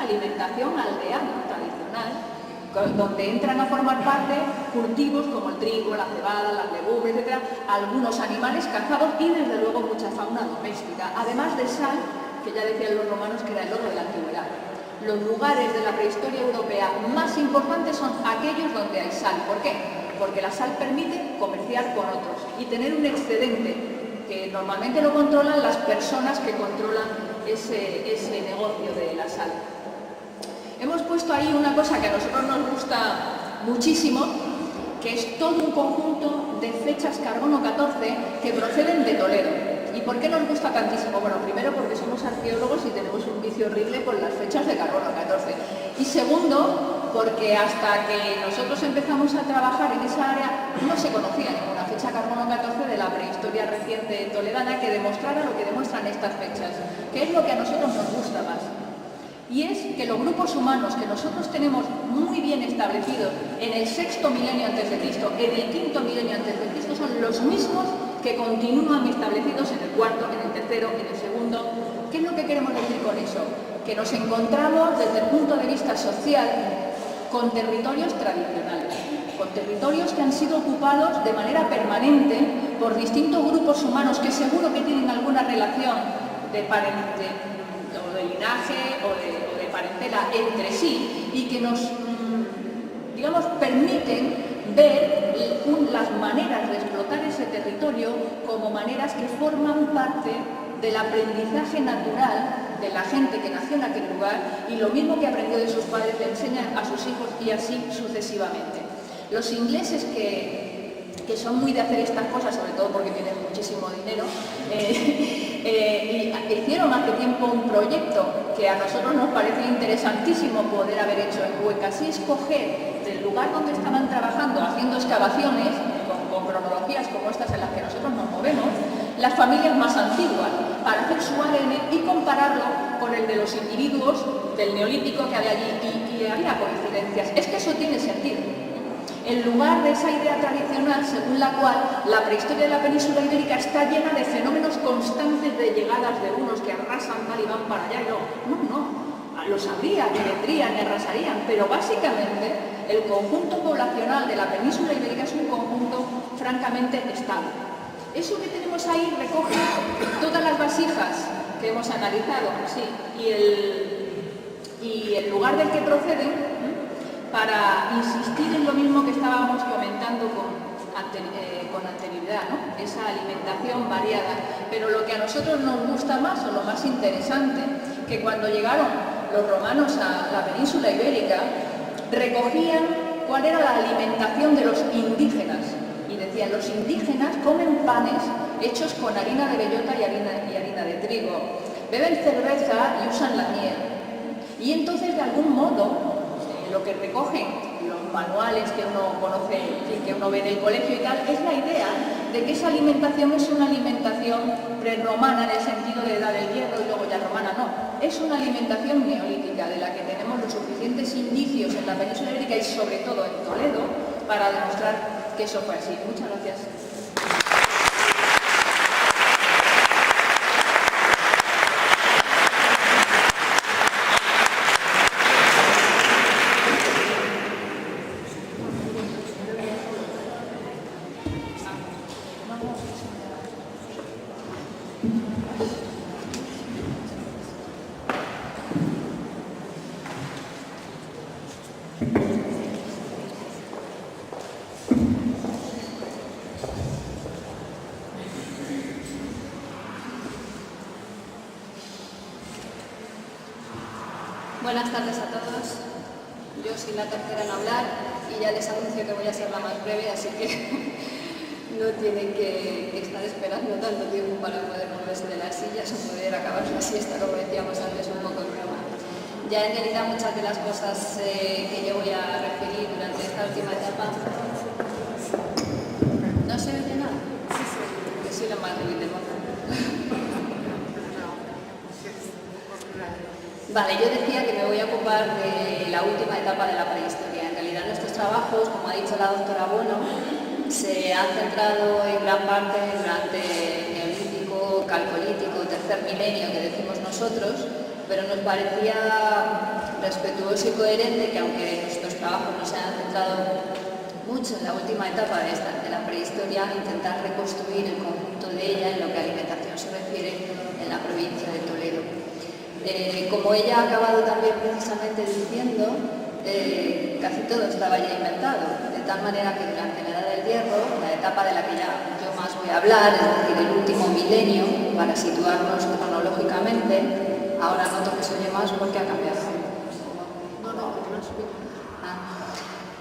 alimentación aldeana tradicional, donde entran a formar parte cultivos como el trigo, la cebada, las legumbres, etc., algunos animales cazados y desde luego mucha fauna doméstica, además de sal, que ya decían los romanos que era el oro de la antigüedad. Los lugares de la prehistoria europea más importantes son aquellos donde hay sal. ¿Por qué? Porque la sal permite comerciar con otros y tener un excedente que normalmente lo controlan las personas que controlan ese negocio de la sal. Hemos puesto ahí una cosa que a nosotros nos gusta muchísimo, que es todo un conjunto de fechas carbono 14 que proceden de Toledo. ¿Y por qué nos gusta tantísimo? Bueno, primero porque somos arqueólogos y tenemos un vicio horrible con las fechas de carbono 14. Y segundo, porque hasta que nosotros empezamos a trabajar en esa área no se conocía ninguna fecha carbono 14 de la prehistoria reciente toledana que demostrara lo que demuestran estas fechas, que es lo que a nosotros nos gusta más. Y es que los grupos humanos que nosotros tenemos muy bien establecidos en el sexto milenio antes de Cristo, en el quinto milenio antes de Cristo, son los mismos que continúan establecidos en el cuarto, en el tercero, en el segundo. ¿Qué es lo que queremos decir con eso? Que nos encontramos desde el punto de vista social con territorios tradicionales, con territorios que han sido ocupados de manera permanente por distintos grupos humanos que seguro que tienen alguna relación de linaje o de parentela entre sí y que nos, digamos, permiten ver las maneras de explotar ese territorio como maneras que forman parte del aprendizaje natural de la gente que nació en aquel lugar y lo mismo que aprendió de sus padres le enseñan a sus hijos y así sucesivamente. Los ingleses que son muy de hacer estas cosas, sobre todo porque tienen muchísimo dinero, y hicieron hace tiempo un proyecto que a nosotros nos parece interesantísimo poder haber hecho en Cuenca, así escoger del lugar donde estaban trabajando, haciendo excavaciones, con cronologías como estas en las que nosotros nos movemos, las familias más antiguas, para hacer su ADN y compararlo con el de los individuos del Neolítico que había allí, y había coincidencias. Es que eso tiene sentido. En lugar de esa idea tradicional según la cual la prehistoria de la península ibérica está llena de fenómenos constantes de llegadas de unos que arrasan tal y van para allá, no, los habría, que vendrían y arrasarían, pero básicamente el conjunto poblacional de la península ibérica es un conjunto francamente estable. Eso que tenemos ahí recoge todas las vasijas que hemos analizado, sí, y el lugar del que proceden, para insistir en lo mismo que estábamos comentando con anterioridad, ¿no? Esa alimentación variada. Pero lo que a nosotros nos gusta más, o lo más interesante, que cuando llegaron los romanos a la península ibérica, recogían cuál era la alimentación de los indígenas. Y decían, los indígenas comen panes hechos con harina de bellota y harina de trigo, beben cerveza y usan la miel. Y entonces, de algún modo, lo que recogen los manuales que uno conoce y que uno ve en el colegio y tal, es la idea de que esa alimentación es una alimentación prerromana en el sentido de edad del hierro y luego ya romana, no. Es una alimentación neolítica de la que tenemos los suficientes indicios en la península ibérica y sobre todo en Toledo para demostrar que eso fue así. Muchas gracias. Buenas tardes a todos. Yo soy la tercera en hablar y ya les anuncio que voy a ser la más breve, así que no tienen que estar esperando tanto tiempo para poder moverse de las sillas o poder acabar la siesta, como decíamos antes, un poco en broma. Ya en realidad muchas de las cosas que yo voy a referir durante esta última etapa... ¿No se oye nada? Sí, sí. Yo soy la más débil del mundo. Vale, yo decía que me voy a ocupar de la última etapa de la prehistoria. En realidad nuestros trabajos, como ha dicho la doctora Bono, se han centrado en gran parte durante el Neolítico, Calcolítico, tercer milenio que decimos nosotros, pero nos parecía respetuoso y coherente, que aunque nuestros trabajos no se han centrado mucho en la última etapa de la prehistoria, intentar reconstruir el conjunto de ella en lo que a alimentación se refiere en la provincia de Toledo. Como ella ha acabado también precisamente diciendo, casi todo estaba ya inventado, de tal manera que durante la Edad del Hierro, la etapa de la que ya yo más voy a hablar, es decir, el último milenio, para situarnos cronológicamente, ahora noto que se oye más porque ha cambiado.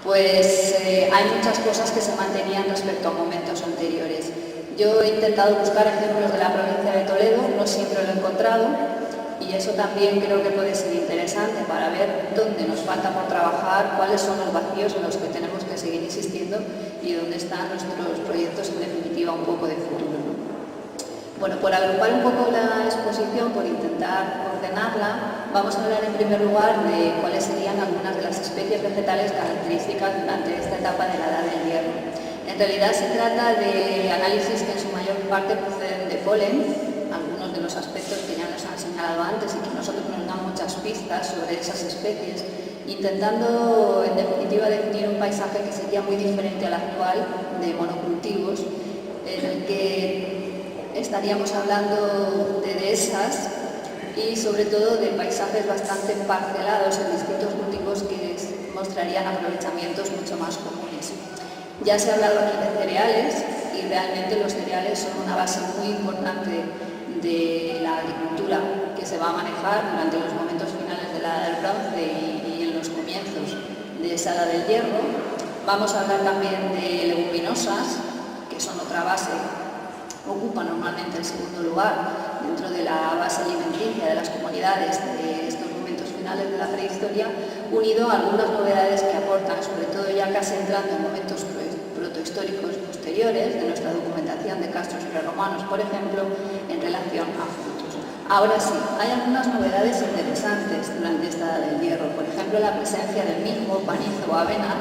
Pues hay muchas cosas que se mantenían respecto a momentos anteriores. Yo he intentado buscar ejemplos de la provincia de Toledo, no siempre lo he encontrado, y eso también creo que puede ser interesante para ver dónde nos falta por trabajar, cuáles son los vacíos en los que tenemos que seguir insistiendo y dónde están nuestros proyectos, en definitiva, un poco de futuro, ¿no? Bueno, por agrupar un poco la exposición, por intentar ordenarla, vamos a hablar en primer lugar de cuáles serían algunas de las especies vegetales características durante esta etapa de la Edad del Hierro. En realidad se trata de análisis que en su mayor parte proceden de polen, algunos de los aspectos que ya nos han señalado antes y que nosotros nos dan muchas pistas sobre esas especies, intentando en definitiva definir un paisaje que sería muy diferente al actual de monocultivos, en el que estaríamos hablando de dehesas y sobre todo de paisajes bastante parcelados en distintos cultivos que mostrarían aprovechamientos mucho más comunes. Ya se ha hablado aquí de cereales y realmente los cereales son una base muy importante de la agricultura que se va a manejar durante los momentos finales de la Edad del Bronce y en los comienzos de esa Edad del Hierro. Vamos a hablar también de leguminosas, que son otra base, ocupa normalmente el segundo lugar dentro de la base alimenticia de las comunidades de estos momentos finales de la prehistoria, unido a algunas novedades que aportan, sobre todo ya casi entrando en momentos protohistóricos posteriores de nuestra documentación de castros prerromanos, por ejemplo, en relación a frutos. Ahora sí, hay algunas novedades interesantes durante esta Edad del Hierro, por ejemplo, la presencia del mijo, panizo o avena.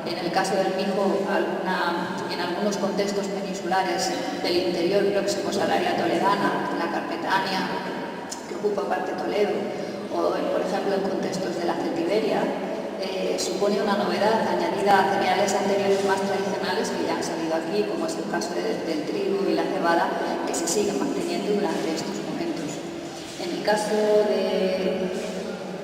En el caso del mijo, en algunos contextos peninsulares del interior próximos al área toledana, la Carpetania, que ocupa parte de Toledo, o por ejemplo en contextos de la Celtiberia, supone una novedad añadida a cereales anteriores más tradicionales que ya han salido aquí, como es el caso del trigo y la cebada, que se siguen manteniendo durante estos momentos. En el caso de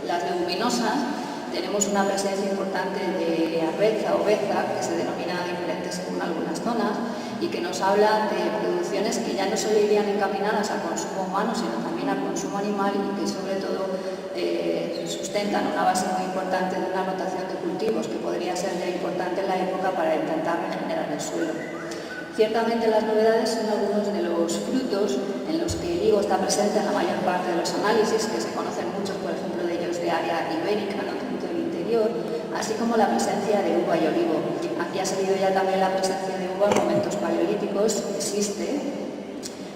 las leguminosas, tenemos una presencia importante de arreza o beza, que se denomina diferente según algunas zonas, y que nos habla de producciones que ya no solo irían encaminadas al consumo humano, sino también al consumo animal y que sobre todo sustentan una base muy importante de una rotación de cultivos que podría ser ya importante en la época para intentar regenerar el suelo. Ciertamente las novedades son algunos de los frutos en los que el higo está presente en la mayor parte de los análisis, que se conocen muchos, por ejemplo, de ellos de área ibérica, no tanto del interior, así como la presencia de uva y olivo. Aquí ha salido ya también la presencia de uva en momentos paleolíticos, existe.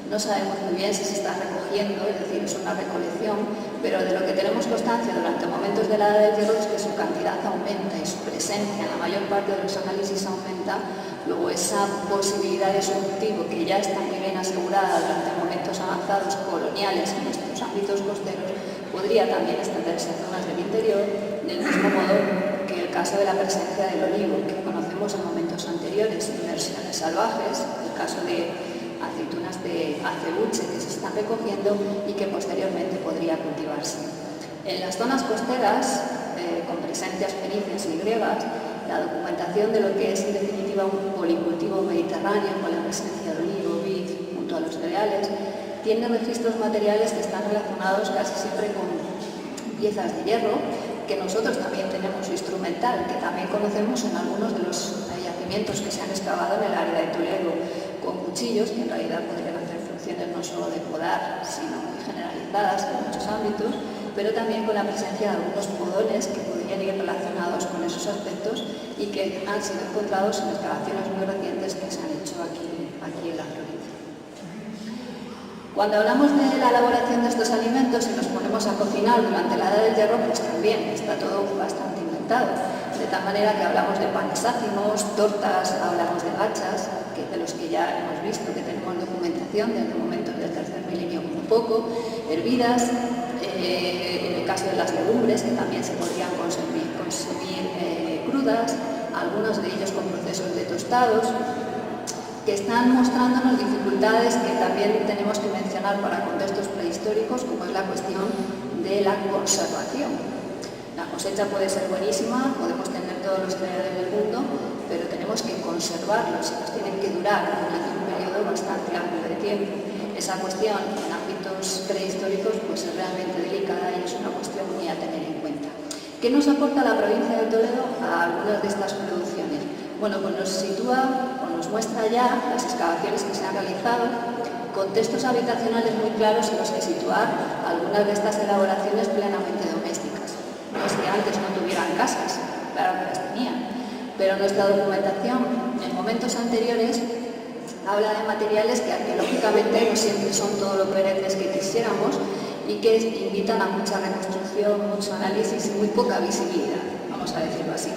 No sabemos muy bien si se está recogiendo, es decir, es una recolección, pero de lo que tenemos constancia durante momentos de la Edad del Hierro es que su cantidad aumenta y su presencia en la mayor parte de los análisis aumenta. Luego esa posibilidad de su cultivo, que ya está muy bien asegurada durante momentos avanzados coloniales en nuestros ámbitos costeros, podría también extenderse a zonas del interior, del mismo modo que el caso de la presencia del olivo, que conocemos en momentos anteriores, en versiones salvajes, el caso de aceitunas de acebuche que se están recogiendo y que posteriormente podría cultivarse. En las zonas costeras, con presencias fenicias y griegas, la documentación de lo que es en definitiva un policultivo mediterráneo con la presencia de olivo, vid, junto a los cereales, tiene registros materiales que están relacionados casi siempre con piezas de hierro, que nosotros también tenemos instrumental, que también conocemos en algunos de los yacimientos que se han excavado en el área de Toledo, con cuchillos que en realidad podrían hacer funciones no solo de podar, sino muy generalizadas en muchos ámbitos, pero también con la presencia de algunos podones que podrían ir relacionados con esos aspectos y que han sido encontrados en excavaciones muy recientes que se han hecho aquí en la provincia. Cuando hablamos de la elaboración de estos alimentos y nos ponemos a cocinar durante la Edad del Hierro, pues también está todo bastante inventado, de tal manera que hablamos de panes ácimos, tortas, hablamos de gachas, que de los que ya hemos visto que tenemos documentación desde momentos del tercer milenio como poco, hervidas, en el caso de las legumbres, que también se podrían consumir crudas, algunos de ellos con procesos de tostados, que están mostrándonos dificultades que también tenemos que mencionar para contextos prehistóricos, como es la cuestión de la conservación. La cosecha puede ser buenísima, podemos tener todos los cereales del mundo, pero tenemos que conservarlos y nos tienen que durar durante un periodo bastante amplio de tiempo. Esa cuestión en ámbitos prehistóricos pues es realmente delicada y es una cuestión muy a tener en cuenta. ¿Qué nos aporta la provincia de Toledo a algunas de estas producciones? Bueno, pues nos sitúa o nos muestra ya las excavaciones que se han realizado, contextos habitacionales muy claros en los que situar algunas de estas elaboraciones plenamente domésticas. No es que antes no tuvieran casas, claro que las tenían, pero nuestra documentación en momentos anteriores habla de materiales que arqueológicamente no siempre son todo lo perennes que quisiéramos y que invitan a mucha reconstrucción, mucho análisis y muy poca visibilidad, vamos a decirlo así.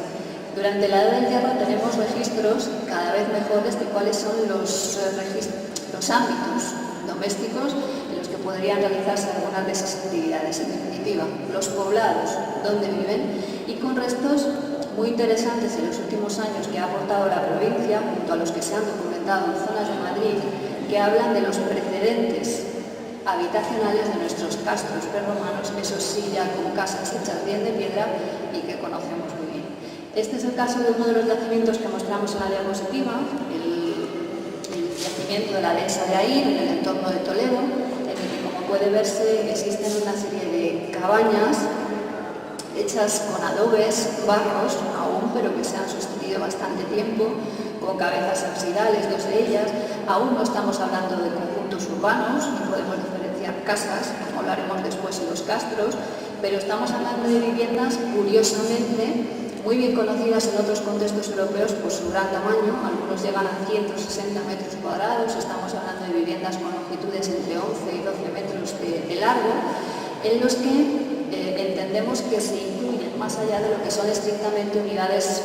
Durante la Edad del Hierro tenemos registros cada vez mejores de cuáles son los ámbitos domésticos en los que podrían realizarse algunas de esas actividades. En definitiva, los poblados donde viven y con restos muy interesantes en los últimos años que ha aportado la provincia, junto a los que se han documentado en zonas de Madrid, que hablan de los precedentes habitacionales de nuestros castros prerromanos, esos sí ya con casas hechas bien de piedra y que conocemos muy bien. Este es el caso de uno de los yacimientos que mostramos en la diapositiva, el yacimiento de la dehesa de Aír, en el entorno de Toledo, en el que, como puede verse, existen una serie de cabañas hechas con adobes, barros aún, pero que se han sostenido bastante tiempo, con cabezas absidales, dos de ellas. Aún no estamos hablando de conjuntos urbanos, ni podemos diferenciar casas, como hablaremos después en los castros, pero estamos hablando de viviendas, curiosamente, muy bien conocidas en otros contextos europeos por su gran tamaño. Algunos llegan a 160 metros cuadrados, estamos hablando de viviendas con longitudes entre 11 y 12 metros de largo, en los que entendemos que se incluyen, más allá de lo que son estrictamente unidades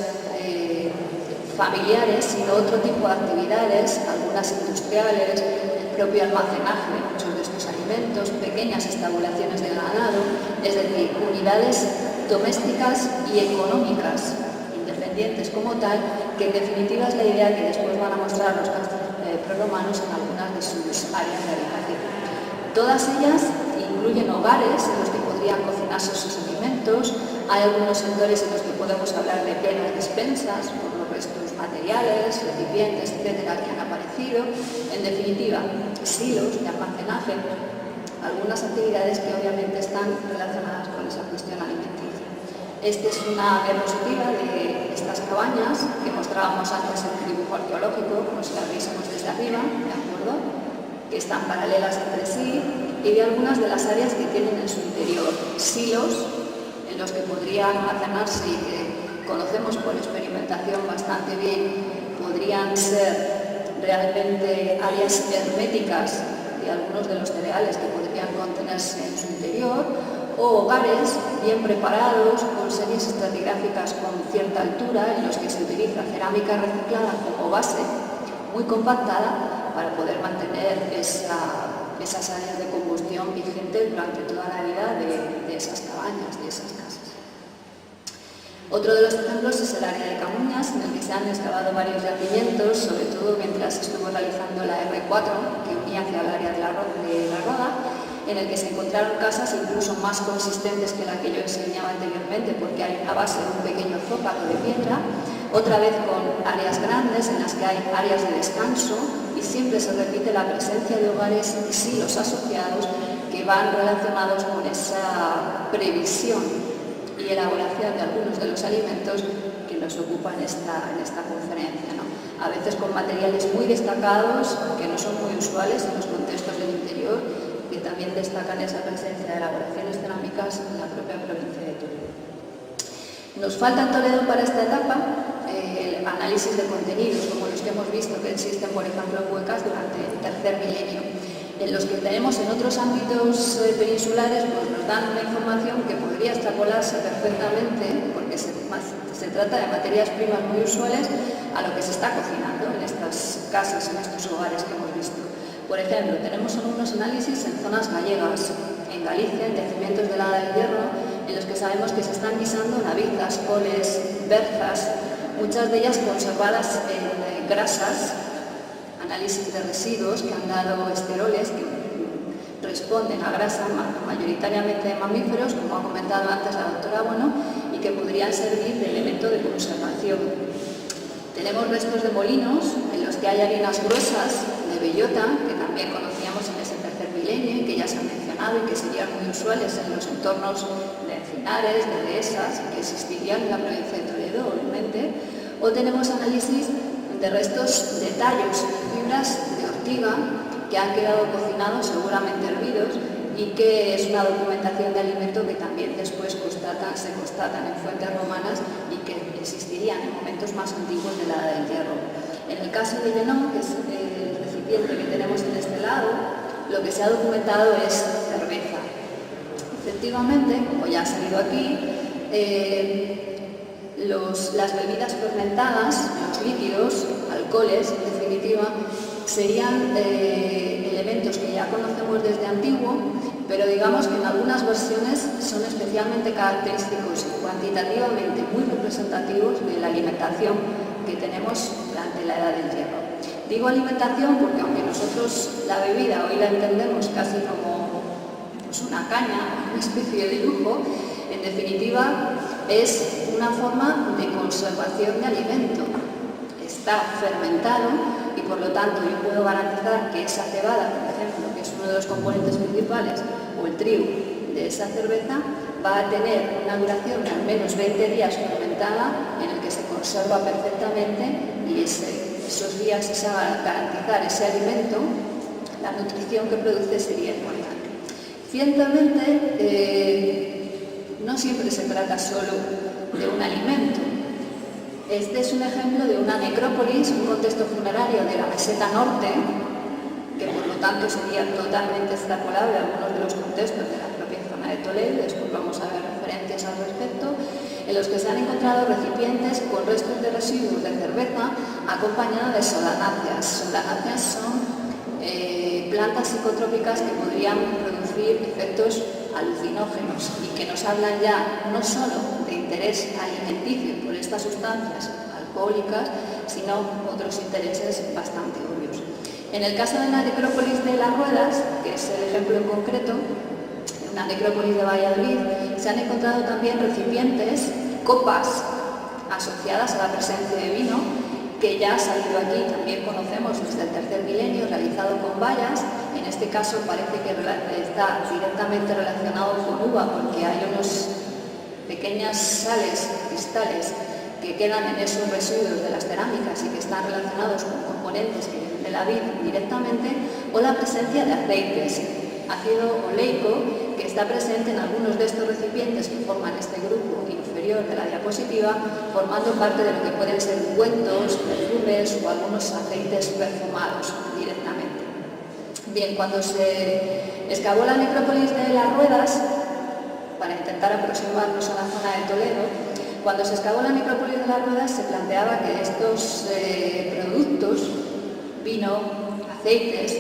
familiares, sino otro tipo de actividades, algunas industriales, el propio almacenaje de muchos de estos alimentos, pequeñas estabulaciones de ganado, es decir, unidades domésticas y económicas, independientes como tal, que en definitiva es la idea que después van a mostrar los castros prerromanos en algunas de sus áreas de habitación. Todas ellas incluyen hogares en los que podrían cocinarse sus alimentos. Hay algunos sectores en los que podemos hablar de plenas despensas por los restos materiales, recipientes, etcétera, que han aparecido. En definitiva, silos de almacenaje, algunas actividades que obviamente están relacionadas con esa cuestión alimenticia. Esta es una diapositiva de estas cabañas que mostrábamos antes en el dibujo arqueológico, como si la viésemos desde arriba, ¿de acuerdo?, que están paralelas entre sí, y de algunas de las áreas que tienen en su interior silos en los que podrían almacenarse y que conocemos por experimentación bastante bien, podrían ser realmente áreas herméticas de algunos de los cereales que podrían contenerse en su interior, o hogares bien preparados con series estratigráficas con cierta altura en los que se utiliza cerámica reciclada como base muy compactada para poder mantener esas áreas de combustión vigentes durante toda la vida de esas cabañas, de esas casas. Otro de los ejemplos es el área de Camuñas, en el que se han excavado varios yacimientos, sobre todo mientras estuvo realizando la R4, que unía hacia el área de la Roda, en el que se encontraron casas incluso más consistentes que la que yo enseñaba anteriormente, porque hay a base de un pequeño zócalo de piedra, otra vez con áreas grandes en las que hay áreas de descanso, y siempre se repite la presencia de hogares y silos asociados que van relacionados con esa previsión y elaboración de algunos de los alimentos que nos ocupan en esta conferencia, ¿no? A veces con materiales muy destacados, que no son muy usuales en los contextos del interior, que también destacan esa presencia de elaboraciones cerámicas en la propia provincia de Toledo. Nos falta en Toledo para esta etapa el análisis de contenidos, como los que hemos visto que existen, por ejemplo, en Huecas durante el tercer milenio, en los que tenemos en otros ámbitos peninsulares, pues nos dan una información que podría extrapolarse perfectamente, porque se trata de materias primas muy usuales a lo que se está cocinando en estas casas, en estos hogares que hemos visto. Por ejemplo, tenemos algunos análisis en zonas gallegas, en en Galicia, en yacimientos de la Edad del Hierro, en los que sabemos que se están guisando navizas, coles, berzas, muchas de ellas conservadas en grasas, análisis de residuos que han dado esteroles que responden a grasa mayoritariamente de mamíferos, como ha comentado antes la doctora Bueno, y que podrían servir de elemento de conservación. Tenemos restos de molinos en los que hay harinas gruesas de bellota, que también conocíamos en ese tercer milenio y que ya se han mencionado y que serían muy usuales en los entornos de encinares, de dehesas, que existirían en la provincia de Toledo, obviamente. O tenemos análisis de restos de tallos y fibras de ortiga que han quedado cocinados, seguramente hervidos, y que es una documentación de alimento que también después se constatan en fuentes romanas y que existirían en momentos más antiguos de la Edad del Hierro. En el caso de Llenó, que es el recipiente que tenemos en este lado, lo que se ha documentado es cerveza. Efectivamente, como ya ha salido aquí, las bebidas fermentadas, los líquidos, alcoholes, en definitiva, serían elementos que ya conocemos desde antiguo, pero digamos que en algunas versiones son especialmente característicos y cuantitativamente muy representativos de la alimentación que tenemos durante la Edad del Hierro. Digo alimentación porque aunque nosotros la bebida hoy la entendemos casi como una caña, una especie de lujo, en definitiva es una forma de conservación de alimento. Está fermentado y por lo tanto yo puedo garantizar que esa cebada, por ejemplo, que es uno de los componentes principales, o el trigo de esa cerveza, va a tener una duración de al menos 20 días fermentada en el que se conserva perfectamente y esos días garantizar ese alimento, la nutrición que produce sería importante. Ciertamente, no siempre se trata solo de un alimento. Este es un ejemplo de una necrópolis, un contexto funerario de la meseta norte, que por lo tanto sería totalmente extrapolable a algunos de los contextos de la propia zona de Toledo, después vamos a ver referencias al respecto, en los que se han encontrado recipientes con restos de residuos de cerveza acompañados de solanáceas. Solanáceas son plantas psicotrópicas que podrían producir efectos alucinógenos y que nos hablan ya no solo de interés alimenticio por estas sustancias alcohólicas, sino otros intereses bastante obvios. En el caso de la necrópolis de Las Ruedas, que es el ejemplo en concreto, en una necrópolis de Valladolid, se han encontrado también recipientes, copas asociadas a la presencia de vino, que ya ha salido aquí, también conocemos desde el tercer milenio, realizado con bayas. En este caso parece que está directamente relacionado con uva, porque hay unos pequeñas sales, cristales, que quedan en esos residuos de las cerámicas y que están relacionados con componentes de la vid directamente, o la presencia de aceites, ácido oleico, que está presente en algunos de estos recipientes que forman este grupo inferior de la diapositiva, formando parte de lo que pueden ser ungüentos, perfumes o algunos aceites perfumados directamente. Bien, cuando se excavó la necrópolis de Las Ruedas, para intentar aproximarnos a la zona de Toledo, cuando se excavó la necrópolis de Las Ruedas se planteaba que estos productos, vino, aceites,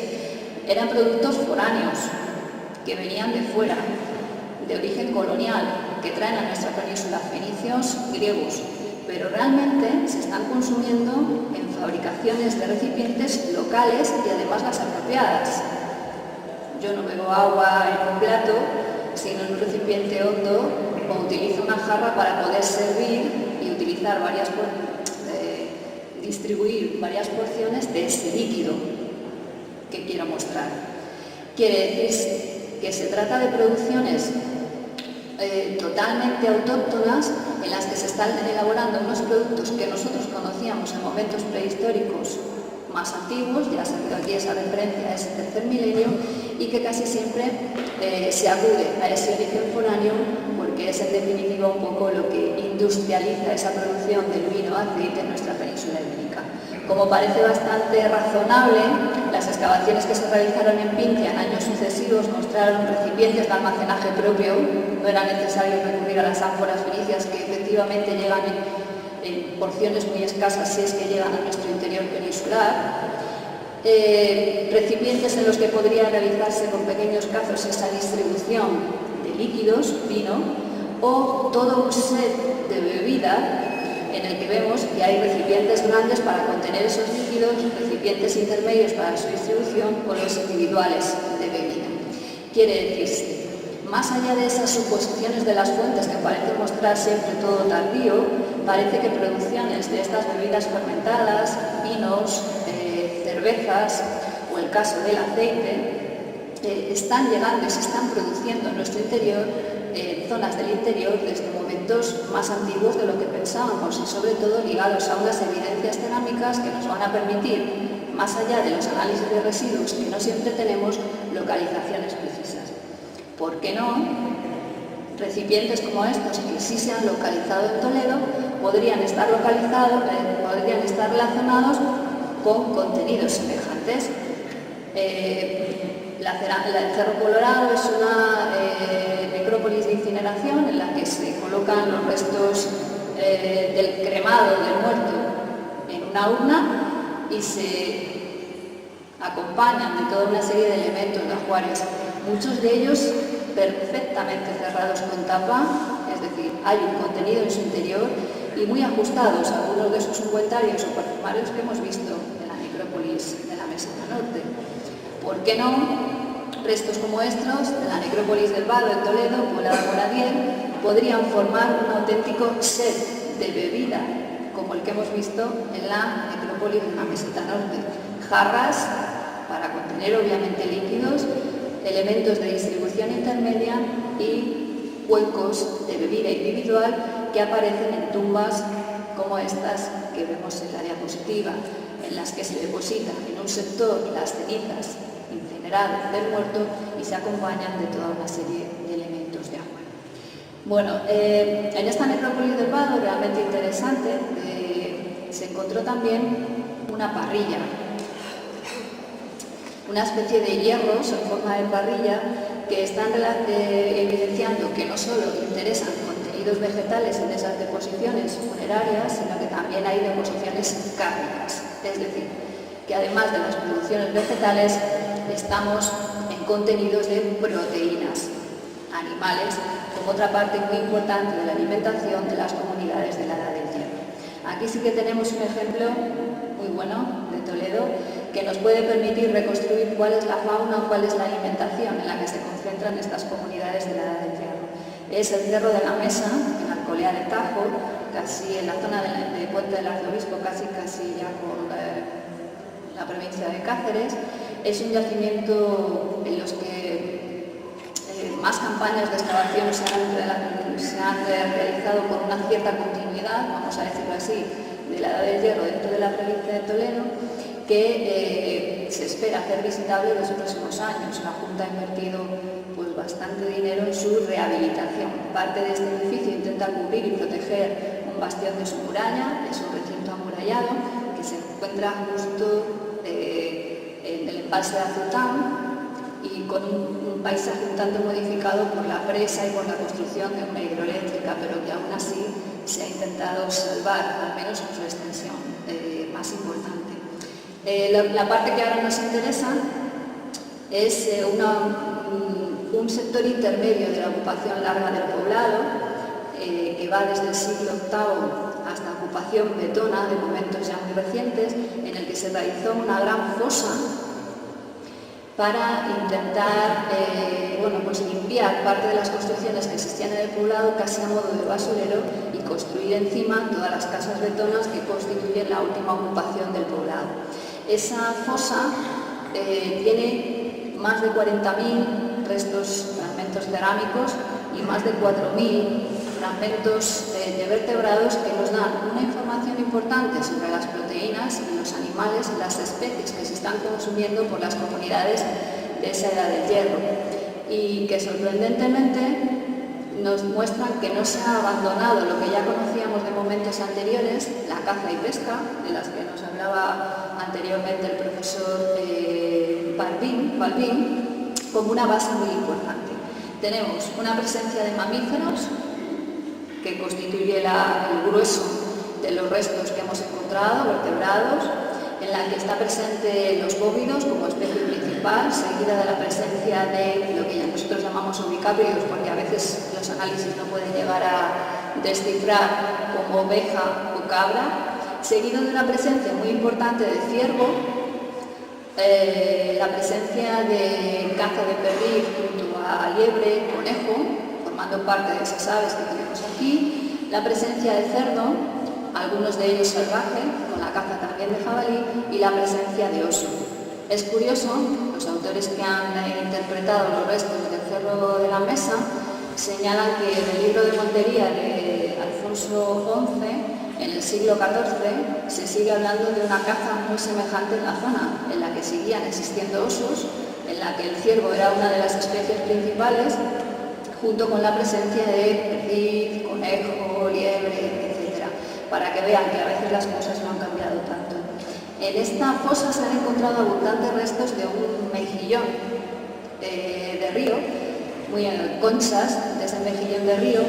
eran productos foráneos, que venían de fuera, de origen colonial, que traen a nuestra península fenicios, griegos, pero realmente se están consumiendo en fabricaciones de recipientes locales y además las apropiadas. Yo no bebo agua en un plato, sino en un recipiente hondo, o utilizo una jarra para poder servir y utilizar distribuir varias porciones de ese líquido que quiero mostrar. Quiere decir que se trata de producciones totalmente autóctonas en las que se están elaborando unos productos que nosotros conocíamos en momentos prehistóricos más antiguos, ya ha salido aquí esa referencia a ese tercer milenio, y que casi siempre se acude a ese origen foráneo porque es en definitiva un poco lo que industrializa esa producción del vino aceite en nuestra península ibérica. Como parece bastante razonable, las excavaciones que se realizaron en Pintia en años sucesivos mostraron recipientes de almacenaje propio, no era necesario recurrir a las ánforas fenicias que efectivamente llegan en porciones muy escasas si es que llegan a nuestro interior peninsular, Recipientes en los que podría realizarse con pequeños cazos esa distribución de líquidos, vino, o todo un set de bebida en el que vemos que hay recipientes grandes para contener esos líquidos, recipientes intermedios para su distribución o los individuales de bebida. Quiere decirse, más allá de esas suposiciones de las fuentes que parecen mostrar siempre todo tardío, parece que producciones de estas bebidas fermentadas, vinos, cervezas o el caso del aceite, están llegando y se están produciendo en nuestro interior, en zonas del interior, desde momentos más antiguos de lo que pensábamos y sobre todo ligados a unas evidencias cerámicas que nos van a permitir, más allá de los análisis de residuos que no siempre tenemos, localizaciones precisas. ¿Por qué no? Recipientes como estos, que sí se han localizado en Toledo, podrían estar relacionados con contenidos semejantes. El Cerro Colorado es una necrópolis de incineración en la que se colocan los restos del cremado del muerto en una urna y se acompañan de toda una serie de elementos de ajuares, muchos de ellos perfectamente cerrados con tapa, es decir, hay un contenido en su interior y muy ajustados a algunos de esos ungüentarios o perfumarios que hemos visto en la necrópolis de la Meseta Norte. ¿Por qué no? Restos como estos de la necrópolis del Vado en Toledo, poblada por Adiel, podrían formar un auténtico set de bebida, como el que hemos visto en la necrópolis de la Meseta Norte. Jarras para contener obviamente líquidos, elementos de distribución intermedia y cuencos de bebida individual que aparecen en tumbas como estas que vemos en la diapositiva, en las que se depositan en un sector las cenizas incineradas del muerto y se acompañan de toda una serie de elementos de agua. Bueno, en esta necrópolis del Vado, realmente interesante, se encontró también una parrilla, una especie de hierros en forma de parrilla que están evidenciando que no solo interesan contenidos vegetales en esas deposiciones funerarias, sino que también hay deposiciones cárnicas, es decir, que además de las producciones vegetales estamos en contenidos de proteínas animales, como otra parte muy importante de la alimentación de las comunidades de la Edad del Hierro. Aquí sí que tenemos un ejemplo muy bueno de Toledo que nos puede permitir reconstruir cuál es la fauna o cuál es la alimentación en la que se concentran estas comunidades de la Edad del Hierro. Es el Cerro de la Mesa, en Alcolea de Tajo, casi en la zona de Puente del Arzobispo, casi ya con la provincia de Cáceres. Es un yacimiento en los que más campañas de excavación se han realizado con una cierta continuidad, vamos a decirlo así, de la Edad del Hierro dentro de la provincia de Toledo, que se espera hacer visitable en los próximos años. La Junta ha invertido pues, bastante dinero en su rehabilitación. Parte de este edificio intenta cubrir y proteger un bastión de su muralla, es un recinto amurallado que se encuentra justo en el embalse de Azután y con un paisaje un tanto modificado por la presa y por la construcción de una hidroeléctrica, pero que aún así se ha intentado salvar, al menos en su extensión más importante. La parte que ahora nos interesa es un sector intermedio de la ocupación larga del poblado, que va desde el siglo VIII hasta la ocupación betona, de momentos ya muy recientes, en el que se realizó una gran fosa para intentar pues limpiar parte de las construcciones que existían en el poblado casi a modo de basurero y construir encima todas las casas betonas que constituyen la última ocupación del poblado. Esa fosa tiene más de 40.000 restos, fragmentos cerámicos y más de 4.000 fragmentos de vertebrados que nos dan una información importante sobre las proteínas y los animales y las especies que se están consumiendo por las comunidades de esa Edad del Hierro y que sorprendentemente nos muestran que no se ha abandonado lo que ya conocíamos de momentos anteriores, la caza y pesca, de las que nos hablaba anteriormente el profesor Balbín, como una base muy importante. Tenemos una presencia de mamíferos que constituye el grueso de los restos que hemos encontrado, vertebrados, en la que está presente los bóvidos como especie principal, seguida de la presencia de lo que ya nosotros llamamos ovicápridos, porque a veces los análisis no pueden llegar a descifrar como oveja o cabra, seguido de una presencia muy importante de ciervo, la presencia de caza de perdiz junto a liebre, conejo, formando parte de esas aves que tenemos aquí, la presencia de cerdo, algunos de ellos salvaje, con la caza también de jabalí, y la presencia de oso. Es curioso, los autores que han interpretado los restos del Cerro de la Mesa señalan que en el libro de Montería de Alfonso XI, en el siglo XIV, se sigue hablando de una caza muy semejante en la zona, en la que seguían existiendo osos, en la que el ciervo era una de las especies principales, junto con la presencia de perdiz, conejo, liebre, etc., para que vean que a veces las cosas no han cambiado tanto. En esta fosa se han encontrado abundantes restos de un mejillón de río, muy en conchas de ese mejillón de río,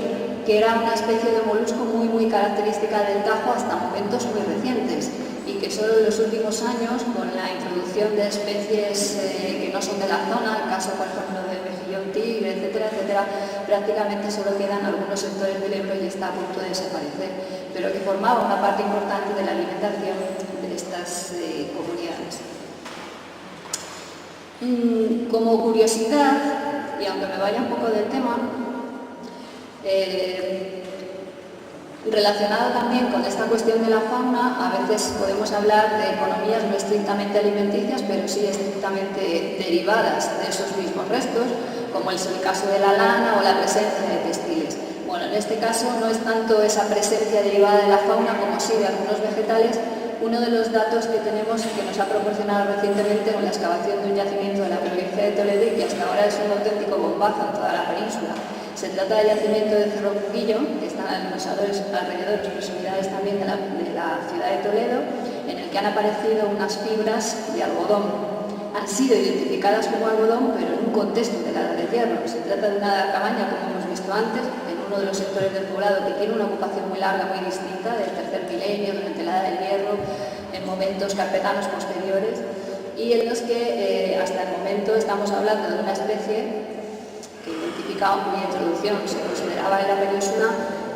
que era una especie de molusco muy característica del Tajo hasta momentos muy recientes, y que solo en los últimos años, con la introducción de especies que no son de la zona, el caso por ejemplo del mejillón tigre, etcétera, prácticamente solo quedan algunos sectores del Ebro y está a punto de desaparecer, pero que formaba una parte importante de la alimentación de estas comunidades. Como curiosidad, y aunque me vaya un poco del tema, relacionado también con esta cuestión de la fauna, a veces podemos hablar de economías no estrictamente alimenticias, pero sí estrictamente derivadas de esos mismos restos, como es el caso de la lana o la presencia de textiles. Bueno, en este caso no es tanto esa presencia derivada de la fauna como sí de algunos vegetales. Uno de los datos que tenemos que nos ha proporcionado recientemente con la excavación de un yacimiento de la provincia de Toledo y que hasta ahora es un auténtico bombazo en toda la península. Se trata del yacimiento de Cerro Puquillo, que está en los alrededores, proximidades también de la ciudad de Toledo, en el que han aparecido unas fibras de algodón. Han sido identificadas como algodón, pero en un contexto de la Edad del Hierro. Se trata de una cabaña, como hemos visto antes, en uno de los sectores del poblado que tiene una ocupación muy larga, muy distinta, del tercer milenio, durante la Edad del Hierro, en momentos carpetanos posteriores, y en los que hasta el momento estamos hablando de una especie que identificaba como introducción, se consideraba en la península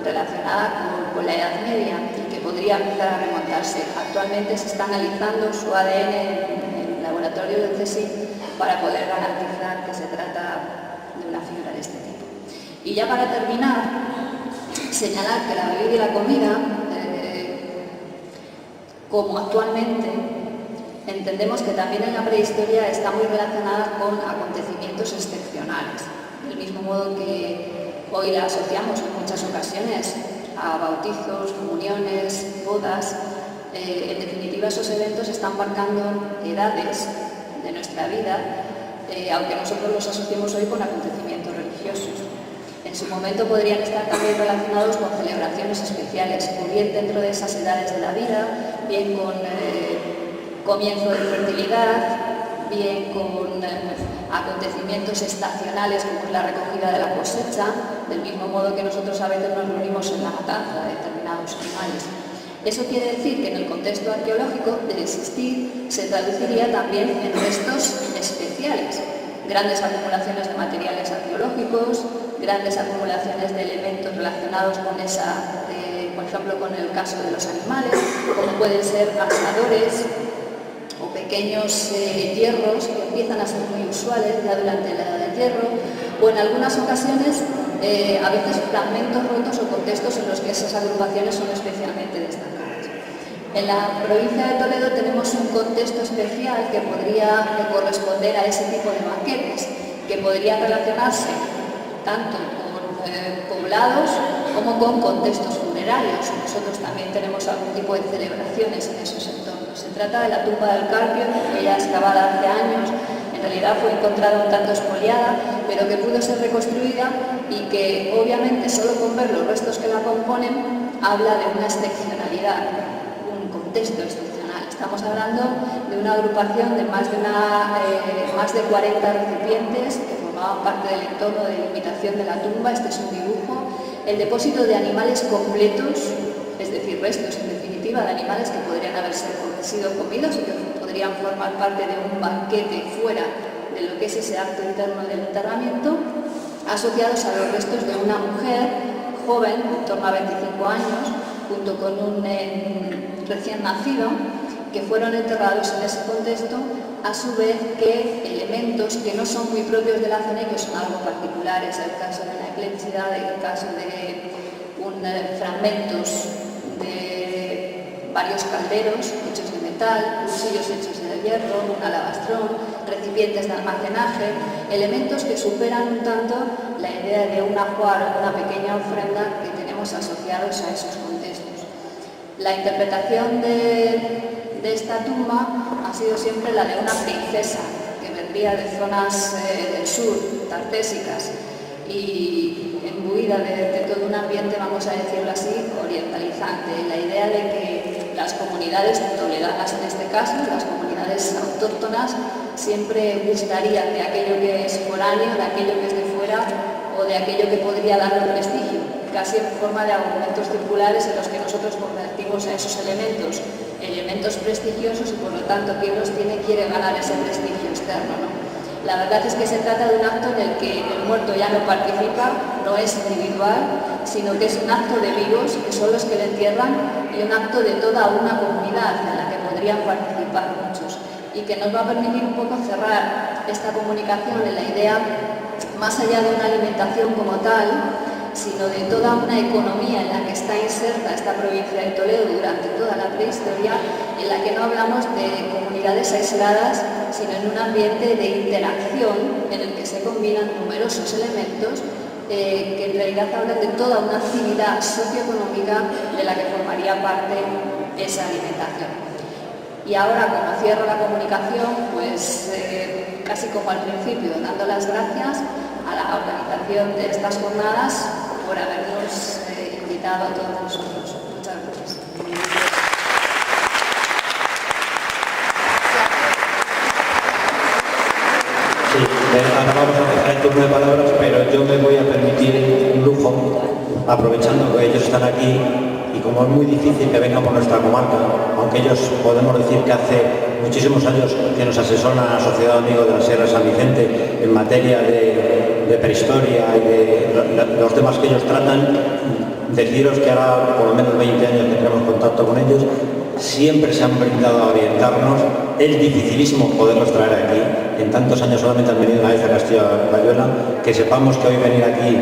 relacionada con la Edad Media y que podría empezar a remontarse. Actualmente se está analizando su ADN en laboratorios del CSIC para poder garantizar que se trata de una fibra de este tipo. Y ya para terminar, señalar que la bebida y la comida, como actualmente, entendemos que también en la prehistoria está muy relacionada con acontecimientos excepcionales. Del mismo modo que hoy la asociamos en muchas ocasiones a bautizos, comuniones, bodas, en definitiva esos eventos están marcando edades de nuestra vida, aunque nosotros los asociemos hoy con acontecimientos religiosos. En su momento podrían estar también relacionados con celebraciones especiales, o bien dentro de esas edades de la vida, bien con comienzo de fertilidad, bien con acontecimientos estacionales como es la recogida de la cosecha, del mismo modo que nosotros a veces nos reunimos en la matanza de determinados animales. Eso quiere decir que en el contexto arqueológico de existir se traduciría también en restos especiales, grandes acumulaciones de materiales arqueológicos, grandes acumulaciones de elementos relacionados con esa, por ejemplo, con el caso de los animales, como pueden ser asadores o pequeños hierros que empiezan a ser muy usuales ya durante la Edad del Hierro, o en algunas ocasiones a veces fragmentos rotos o contextos en los que esas agrupaciones son especialmente destacadas. En la provincia de Toledo tenemos un contexto especial que podría corresponder a ese tipo de banquetes, que podrían relacionarse tanto con poblados como con contextos funerarios. Nosotros también tenemos algún tipo de celebraciones en esos entornos. Se trata de la tumba del Carpio, que ya excavada hace años, en realidad fue encontrada un tanto expoliada, pero que pudo ser reconstruida y que obviamente solo con ver los restos que la componen habla de una excepcionalidad, un contexto excepcional. Estamos hablando de una agrupación de más de 40 recipientes que formaban parte del entorno de delimitación de la tumba. Este es un dibujo. El depósito de animales completos, es decir, restos en definitiva, definitiva de animales que podrían haber sido comidos y que podrían formar parte de un banquete fuera de lo que es ese acto interno del enterramiento, asociados a los restos de una mujer joven, en torno a 25 años, junto con un recién nacido, que fueron enterrados en ese contexto, a su vez que elementos que no son muy propios de la zona y que son algo particulares, el caso de la eclipsidad, el caso de fragmentos de varios calderos hechos de metal, cuchillos hechos de hierro, un alabastrón, recipientes de almacenaje, elementos que superan un tanto la idea de un ajuar o una pequeña ofrenda que tenemos asociados a esos contextos. La interpretación de esta tumba ha sido siempre la de una princesa que vendría de zonas del sur, tartésicas, y imbuida de todo un ambiente, vamos a decirlo así, orientalizante. La idea de que las comunidades toledanas, en este caso, las comunidades autóctonas, siempre gustarían de aquello que es foráneo, de aquello que es de fuera o de aquello que podría darle prestigio, casi en forma de argumentos circulares en los que nosotros convertimos a esos elementos prestigiosos y por lo tanto quien los tiene quiere ganar ese prestigio externo, ¿no? La verdad es que se trata de un acto en el que el muerto ya no participa, no es individual, sino que es un acto de vivos, que son los que le entierran, y un acto de toda una comunidad en la que podrían participar muchos, y que nos va a permitir un poco cerrar esta comunicación en la idea, más allá de una alimentación como tal, sino de toda una economía en la que está inserta esta provincia de Toledo durante toda la prehistoria, en la que no hablamos de comunidades aisladas, sino en un ambiente de interacción en el que se combinan numerosos elementos que en realidad hablan de toda una actividad socioeconómica de la que formaría parte esa alimentación. Y ahora, como cierro la comunicación, pues casi como al principio, dando las gracias a la organización de estas jornadas por habernos invitado a todos nosotros. Muchas gracias. Sí, ahora vamos a empezar el turno de palabras, pero yo me voy a permitir un lujo, aprovechando que ellos están aquí y como es muy difícil que vengan por nuestra comarca, aunque ellos podemos decir que hace muchísimos años que nos asesoran a la Sociedad Amigos de la Sierra de San Vicente en materia de prehistoria y de los temas que ellos tratan, deciros que ahora por lo menos 20 años que tenemos contacto con ellos, siempre se han brindado a orientarnos. Es dificilísimo poderlos traer aquí, en tantos años solamente han venido una vez a Castilla-Rayuela, que sepamos que hoy venir aquí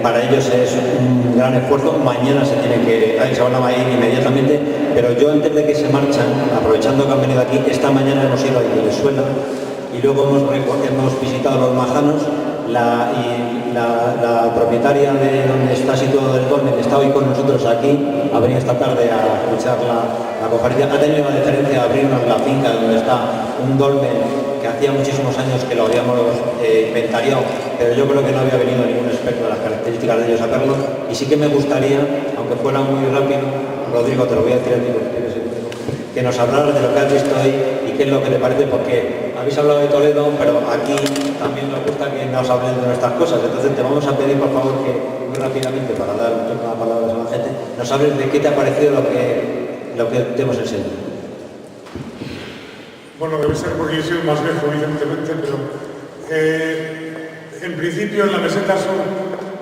para ellos es un gran esfuerzo. Mañana se van a ir inmediatamente, pero yo antes de que se marchan, aprovechando que han venido aquí, esta mañana hemos ido a Venezuela y luego hemos visitado los Majanos. La propietaria de donde está situado el dolmen está hoy con nosotros aquí, ha venido esta tarde a escuchar la conferencia. Ha tenido la deferencia de abrirnos la finca donde está un dolmen que hacía muchísimos años que lo habíamos inventariado, pero yo creo que no había venido ningún experto de las características de ellos a verlo, y sí que me gustaría, aunque fuera muy rápido, Rodrigo, te lo voy a decir a ti, que nos hablaras de lo que has visto hoy y qué es lo que te parece, porque habéis hablado de Toledo, pero aquí también nos gusta que nos hablen de nuestras cosas. Entonces te vamos a pedir, por favor, que muy rápidamente, para dar un turno de palabras a la gente, nos hables de qué te ha parecido lo que te hemos enseñado. Bueno, debe ser porque yo soy el más viejo, evidentemente, pero en principio en la meseta sur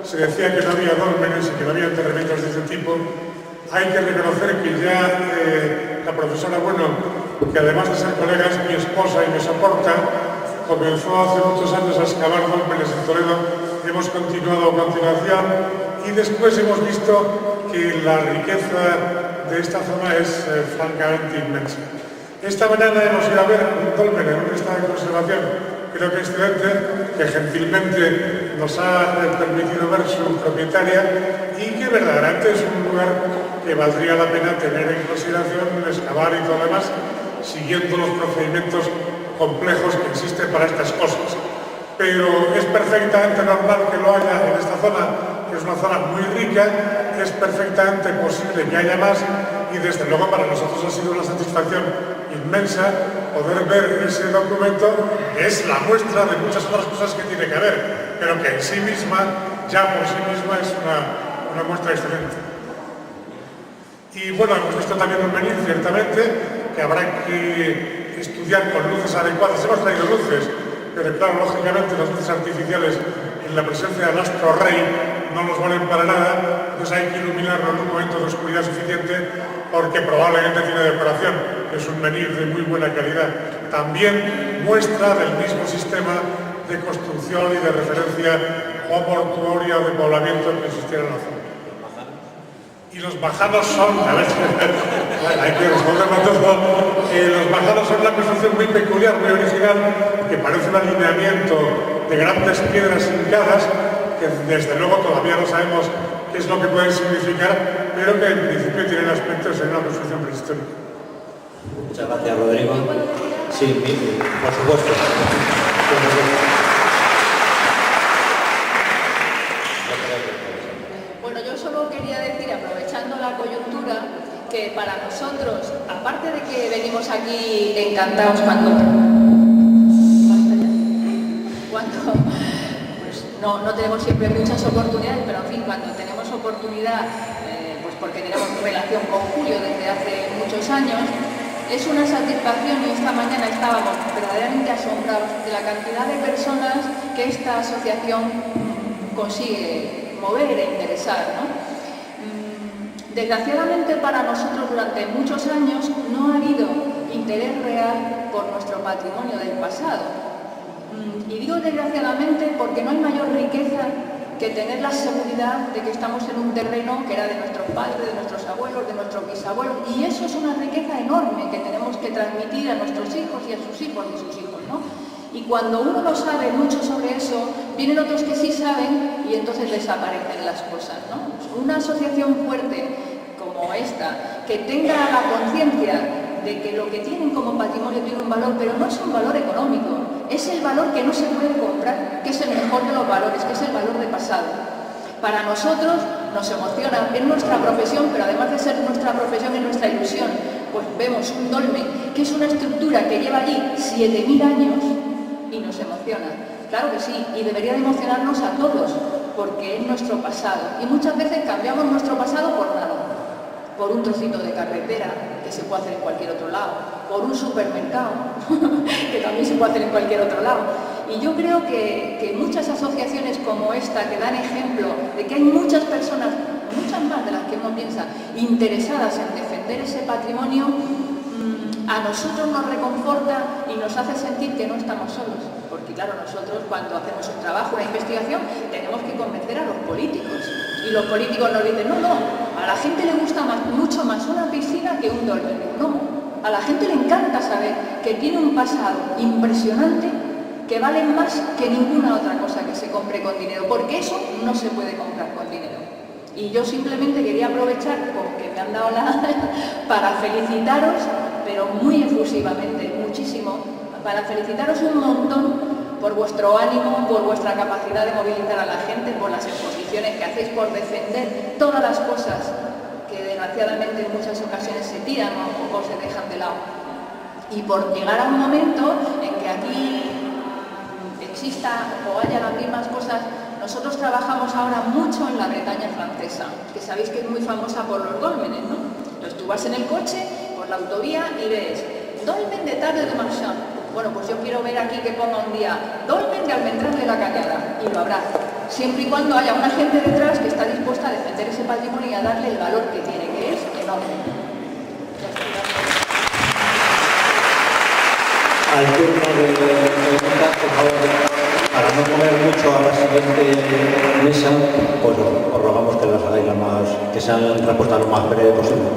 se decía que no había dólmenes y que no había enterramientos de este tipo. Hay que reconocer que ya la profesora Bueno, que además de ser colega es mi esposa y me soporta, comenzó hace muchos años a excavar dólmenes en Toledo. Hemos continuado a continuación y después hemos visto que la riqueza de esta zona es francamente inmensa. Esta mañana hemos ido a ver un dolmen en un estado de conservación, creo que excelente, que gentilmente nos ha permitido ver su propietaria y que verdaderamente es un lugar que valdría la pena tener en consideración, excavar y todo lo demás, siguiendo los procedimientos complejos que existen para estas cosas. Pero es perfectamente normal que lo haya en esta zona, que es una zona muy rica, es perfectamente posible que haya más y desde luego para nosotros ha sido una satisfacción inmensa poder ver ese documento, que es la muestra de muchas otras cosas que tiene que haber, pero que en sí misma, ya por sí misma, es una muestra excelente. Y bueno, hemos visto también un menú, ciertamente, que habrá que estudiar con luces adecuadas. Hemos traído luces, pero claro, lógicamente las luces artificiales en la presencia del astro rey no nos valen para nada, entonces hay que iluminarlo en un momento de oscuridad suficiente porque probablemente tiene decoración, que es un menú de muy buena calidad. También muestra del mismo sistema de construcción y de referencia o mortuoria o de poblamiento que existiera en la zona. Y los bajados son, a ver, hay que responderlo todo, los bajados son una construcción muy peculiar, muy original, que parece un alineamiento de grandes piedras hincadas, que desde luego todavía no sabemos qué es lo que pueden significar, pero que en principio tienen aspecto de ser una construcción prehistórica. Muchas gracias, Rodrigo. Sí, por supuesto. Bueno, yo solo quería decir, aprovechando la coyuntura, que para nosotros, aparte de que venimos aquí encantados cuando pues no tenemos siempre muchas oportunidades, pero en fin, cuando tenemos oportunidad, pues porque tenemos relación con Julio desde hace muchos años, es una satisfacción, y esta mañana estábamos verdaderamente asombrados de la cantidad de personas que esta asociación consigue mover e interesar, ¿no? Desgraciadamente para nosotros durante muchos años no ha habido interés real por nuestro patrimonio del pasado. Y digo desgraciadamente porque no hay mayor riqueza que tener la seguridad de que estamos en un terreno que era de nuestros padres, de nuestros abuelos, de nuestros bisabuelos, y eso es una riqueza enorme que tenemos que transmitir a nuestros hijos y a sus hijos de sus hijos, ¿no? Y cuando uno no sabe mucho sobre eso, vienen otros que sí saben y entonces desaparecen las cosas, ¿no? Una asociación fuerte como esta, que tenga la conciencia de que lo que tienen como patrimonio tiene un valor, pero no es un valor económico, es el valor que no se puede comprar, que es el mejor de los valores, que es el valor de pasado. Para nosotros nos emociona, es nuestra profesión, pero además de ser nuestra profesión, es nuestra ilusión. Pues vemos un dolmen, que es una estructura que lleva allí 7.000 años y nos emociona. Claro que sí, y debería de emocionarnos a todos, porque es nuestro pasado. Y muchas veces cambiamos nuestro pasado por nada. Por un trocito de carretera, que se puede hacer en cualquier otro lado, por un supermercado, que también se puede hacer en cualquier otro lado. Y yo creo que muchas asociaciones como esta, que dan ejemplo de que hay muchas personas, muchas más de las que uno piensa, interesadas en defender ese patrimonio, a nosotros nos reconforta y nos hace sentir que no estamos solos. Porque claro, nosotros cuando hacemos un trabajo, una investigación, tenemos que convencer a los políticos. Y los políticos nos dicen, no, a la gente le gusta mucho más una piscina que un dolmen. No, a la gente le encanta saber que tiene un pasado impresionante que vale más que ninguna otra cosa que se compre con dinero, porque eso no se puede comprar con dinero. Y yo simplemente quería aprovechar, porque me han dado para felicitaros, pero muy efusivamente, muchísimo, para felicitaros un montón por vuestro ánimo, por vuestra capacidad de movilizar a la gente, por las exposiciones que hacéis, por defender todas las cosas que desgraciadamente en muchas ocasiones se tiran o se dejan de lado. Y por llegar a un momento en que aquí exista o haya las mismas cosas. Nosotros trabajamos ahora mucho en la Bretaña francesa, que sabéis que es muy famosa por los dólmenes, ¿no? Entonces tú vas en el coche, por la autovía y ves dolmen de Tarde de Marchand. Bueno, pues yo quiero ver aquí que ponga un día dolmen de Almendral de la Cañada, y lo habrá, siempre y cuando haya una gente detrás que está dispuesta a defender ese patrimonio y a darle el valor que tiene, que es enorme. Al turno de preguntas, por favor, para no mover mucho a la siguiente mesa, pues os rogamos que las hagáis que sean respuestas lo más breve posible.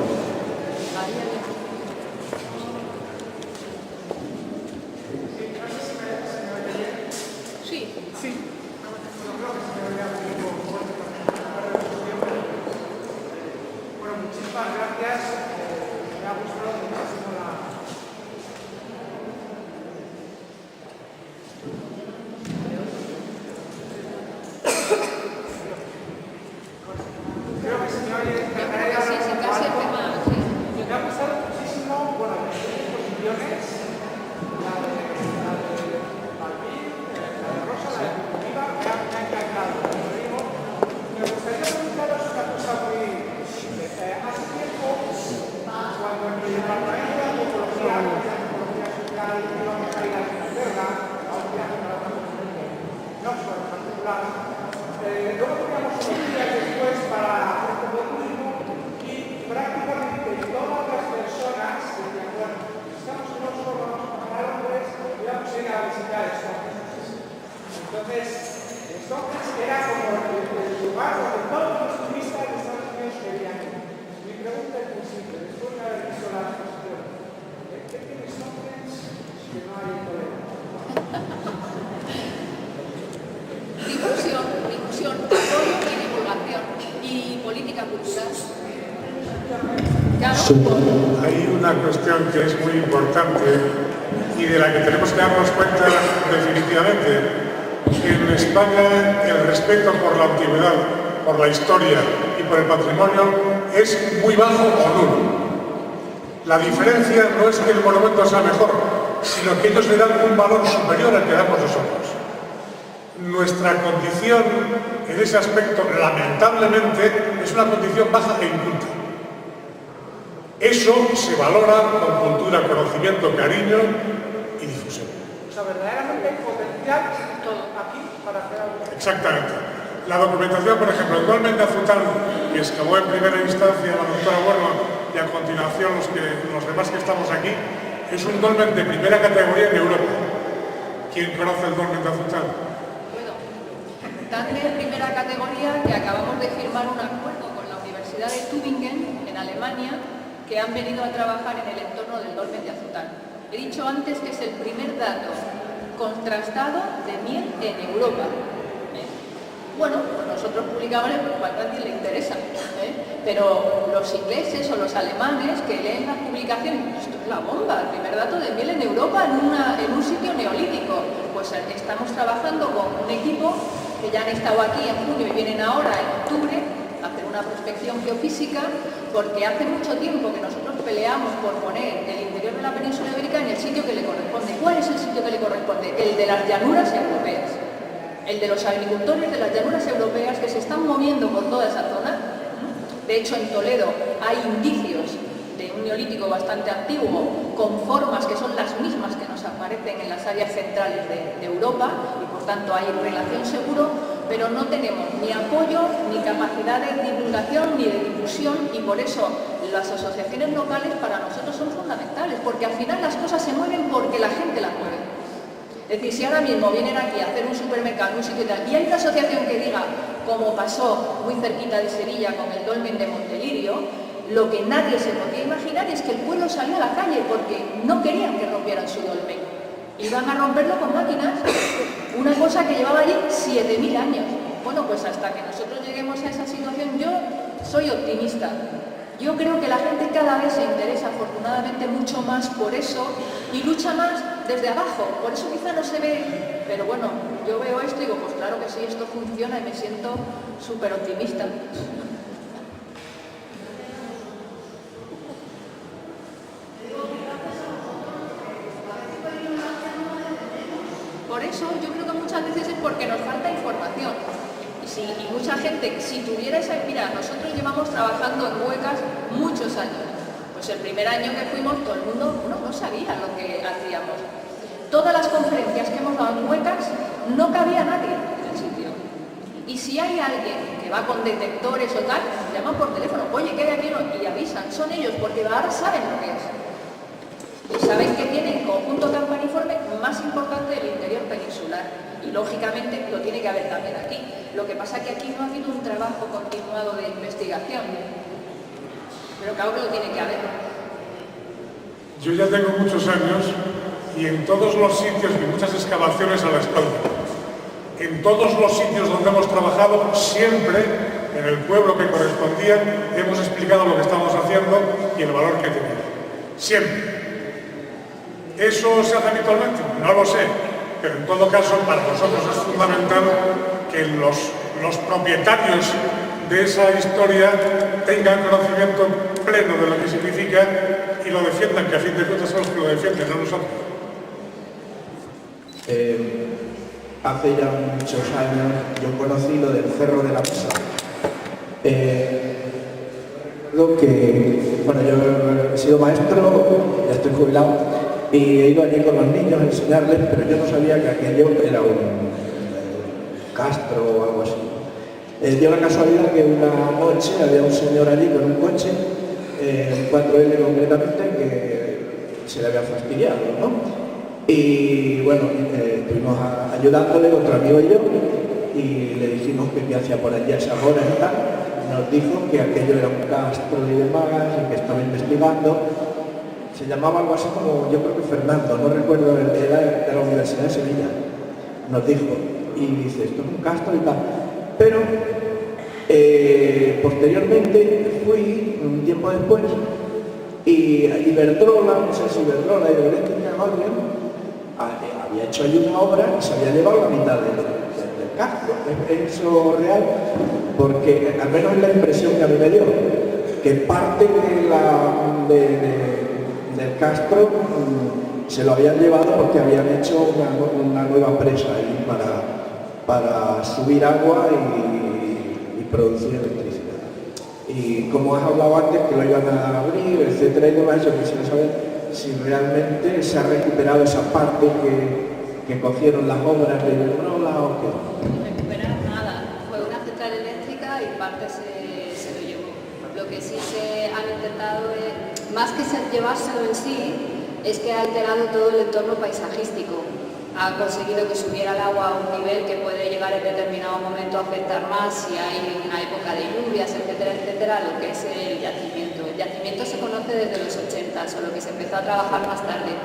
Claro, Hay una cuestión que es muy importante y de la que tenemos que darnos cuenta definitivamente. En España el respeto por la antigüedad, por la historia y por el patrimonio es muy bajo o nulo. La diferencia no es que el monumento sea mejor, sino que ellos le dan un valor superior al que damos nosotros. Nuestra condición en ese aspecto, lamentablemente, es una condición baja e inculta. Eso se valora con cultura, conocimiento, cariño y difusión. O sea, verdaderamente hay potencial aquí para hacer algo. Exactamente. La documentación, por ejemplo, el dolmen de Azután, que excavó en primera instancia la doctora Bueno y a continuación los demás que estamos aquí, es un dolmen de primera categoría en Europa. ¿Quién conoce el dolmen de Azután? bueno, tan de primera categoría que acabamos de firmar un acuerdo con la Universidad de Tübingen, en Alemania, que han venido a trabajar en el entorno del dolmen de Azután. He dicho antes que es el primer dato contrastado de miel en Europa. Bueno, pues nosotros publicamos el cual a nadie le interesa, pero los ingleses o los alemanes que leen las publicaciones, esto es la bomba, el primer dato de miel en Europa en un sitio neolítico. Pues estamos trabajando con un equipo que ya han estado aquí en junio y vienen ahora en octubre a hacer una prospección geofísica, porque hace mucho tiempo que nosotros peleamos por poner el interior de la península ibérica en el sitio que le corresponde. ¿Cuál es el sitio que le corresponde? El de las llanuras europeas. El de los agricultores de las llanuras europeas que se están moviendo por toda esa zona. De hecho, en Toledo hay indicios de un neolítico bastante antiguo, con formas que son las mismas que nos aparecen en las áreas centrales de Europa, y por tanto hay relación seguro, pero no tenemos ni apoyo, ni capacidad de divulgación, ni de difusión, y por eso las asociaciones locales para nosotros son fundamentales, porque al final las cosas se mueven porque la gente las mueve. Es decir, si ahora mismo vienen aquí a hacer un supermercado en un sitio y tal, y hay una asociación que diga, como pasó muy cerquita de Sevilla con el dolmen de Montelirio, lo que nadie se podía imaginar es que el pueblo salió a la calle porque no querían que rompieran su dolmen. Iban a romperlo con máquinas, una cosa que llevaba allí 7.000 años. Bueno, pues hasta que nosotros lleguemos a esa situación, yo soy optimista. Yo creo que la gente cada vez se interesa afortunadamente mucho más por eso y lucha más desde abajo. Por eso quizá no se ve, pero bueno, yo veo esto y digo, pues claro que sí, esto funciona y me siento súper optimista. Por eso yo creo que muchas veces es porque nos falta información. Y mucha gente, si tuviera esa... Mira, nosotros llevamos trabajando en Huecas muchos años. Pues el primer año que fuimos, todo el mundo no sabía lo que hacíamos. Todas las conferencias que hemos dado en Huecas, no cabía nadie en el sitio. Y si hay alguien que va con detectores o tal, llaman por teléfono, oye, ¿qué hay aquí? Y avisan, son ellos, porque ahora saben lo que es. Y saben que tienen conjunto campaniforme más importante del interior peninsular. Y lógicamente lo tiene que haber también aquí. Lo que pasa es que aquí no ha habido un trabajo continuado de investigación. Pero claro que lo tiene que haber. Yo ya tengo muchos años y en todos los sitios y muchas excavaciones a la espalda. En todos los sitios donde hemos trabajado, siempre en el pueblo que correspondía, hemos explicado lo que estamos haciendo y el valor que tenía. Siempre. ¿Eso se hace habitualmente? No lo sé, pero en todo caso para nosotros es fundamental que los propietarios de esa historia tengan conocimiento pleno de lo que significa y lo defiendan, que a fin de cuentas son los que lo defienden, no nosotros. Hace ya muchos años yo conocí lo del Cerro de la Mesa. Lo que, bueno, yo he sido maestro, ya estoy jubilado, y he ido allí con los niños a enseñarles, pero yo no sabía que aquello era un castro o algo así. Dio la casualidad que una noche había un señor allí con un coche, 4L concretamente, que se le había fastidiado, ¿no? Y bueno, estuvimos ayudándole, otro amigo y yo, y le dijimos que qué hacía por allí a esas horas y tal. Nos dijo que aquello era un castro y demás, y que estaba investigando. Se llamaba algo así como, yo creo que Fernando, no recuerdo, era de la Universidad de Sevilla. Nos dijo, y dice, esto es un castro y tal. Pero Posteriormente fui, un tiempo después, y Iberdrola, no sé si Iberdrola, Hidroeléctrica o alguien, había hecho ahí una obra y se había llevado la mitad del Castro. ¿Es eso real? Porque al menos es la impresión que a mí me dio, que parte del Castro se lo habían llevado porque habían hecho una nueva presa ahí para subir agua y producir electricidad. Y como has hablado antes, que lo iban a abrir, etcétera y demás, yo quisiera saber si realmente se ha recuperado esa parte que cogieron las obras de Iberdrola o qué. Recuperar nada, fue una central eléctrica y parte se lo llevó. Lo que sí se han intentado, más que llevárselo en sí, es que ha alterado todo el entorno paisajístico. Ha conseguido que subiera el agua a un nivel que puede llegar en determinado momento a afectar más si hay una época de lluvias, etcétera, etcétera, lo que es el yacimiento. El yacimiento se conoce desde los 80, solo que se empezó a trabajar más tarde.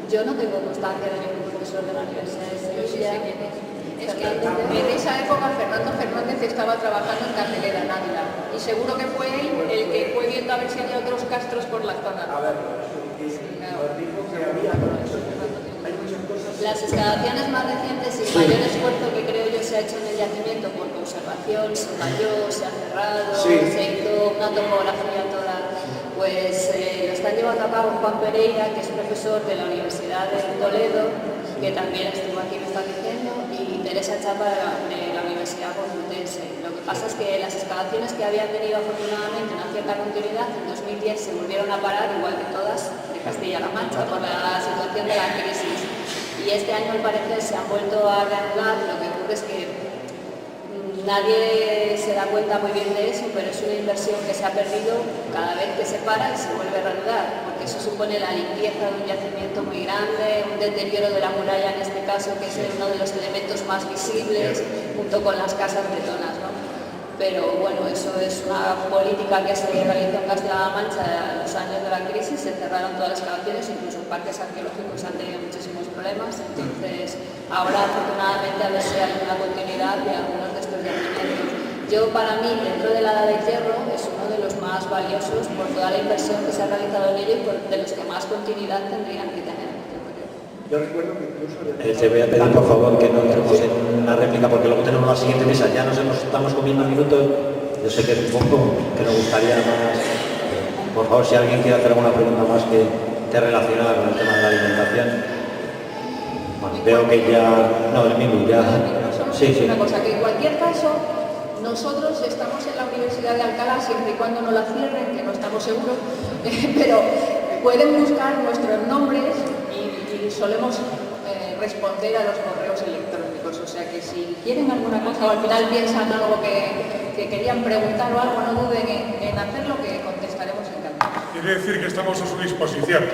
Yo no tengo constancia de ningún profesor de la Universidad de Sevilla. Es que en esa época Fernando Fernández estaba trabajando en Carcelera, en Ávila, y seguro que fue él el que fue viendo a ver si había otros castros por la zona. A ver, dijo que había las excavaciones más recientes y el mayor esfuerzo que creo yo se ha hecho en el yacimiento por conservación, se valló, se ha cerrado, se hizo una topografía toda, pues lo están llevando a cabo Juan Pereira, que es profesor de la Universidad de Toledo, que también estuvo aquí, me está diciendo, y Teresa Chapa de la Universidad Complutense. Lo que pasa es que las excavaciones que habían tenido afortunadamente una cierta continuidad, en 2010 se volvieron a parar, igual que todas de Castilla-La Mancha, por la situación de la crisis. Y este año al parecer se han vuelto a reanudar. Lo que ocurre es que nadie se da cuenta muy bien de eso, pero es una inversión que se ha perdido cada vez que se para y se vuelve a reanudar, porque eso supone la limpieza de un yacimiento muy grande, un deterioro de la muralla en este caso, que es uno de los elementos más visibles, junto con las casas bretonas, ¿no? Pero bueno, eso es una política que se realizó en Castilla-La Mancha en los años de la crisis, se cerraron todas las excavaciones, incluso parques arqueológicos han tenido muchísimos problemas, entonces ahora afortunadamente a ver si hay una continuidad de algunos de estos yacimientos. Yo para mí, dentro de la Edad del Hierro, es uno de los más valiosos por toda la inversión que se ha realizado en ello y de los que más continuidad tendrían que tener. Yo recuerdo que incluso... Te voy a pedir por favor que no entremos en una réplica porque luego tenemos la siguiente mesa, ya nos estamos comiendo minutos, yo sé que es un poco que nos gustaría más. Por favor, si alguien quiere hacer alguna pregunta más que relacionada con el tema de la alimentación. Bueno, veo que ya... No, el mismo, ya... Sí. Una cosa, que en cualquier caso, nosotros estamos en la Universidad de Alcalá siempre y cuando no la cierren, que no estamos seguros, pero pueden buscar nuestros nombres y solemos responder a los correos electrónicos, o sea que si quieren alguna cosa o al final piensan algo que querían preguntar o algo, no duden en hacerlo, que contestaremos encantados. Quiere decir que estamos a su disposición.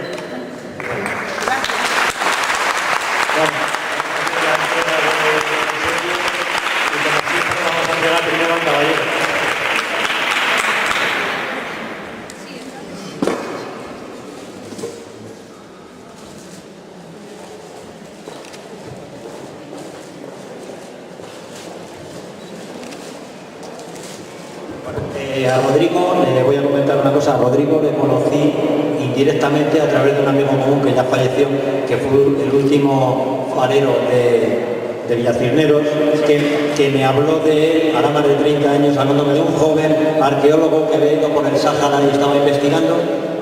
A Rodrigo le voy a comentar una cosa. A Rodrigo le conocí indirectamente a través de un amigo común que ya falleció, que fue el último farero de Villacisneros, que me habló de él, ahora más de 30 años, hablándome de un joven arqueólogo que había ido por el Sáhara y estaba investigando,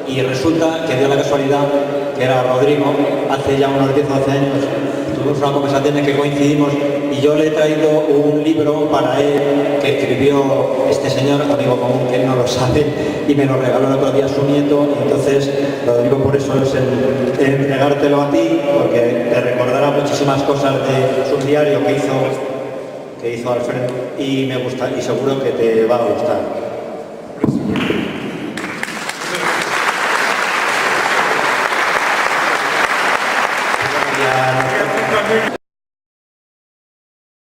y resulta que dio la casualidad que era Rodrigo, hace ya unos 10 o 12 años. Tuvimos una conversación en que coincidimos y yo le he traído un libro para él que escribió este señor, amigo común, que él no lo sabe, y me lo regaló el otro día su nieto, y entonces lo digo por eso, es el entregártelo a ti, porque te recordará muchísimas cosas de su diario que hizo Alfredo, y me gusta, y seguro que te va a gustar. También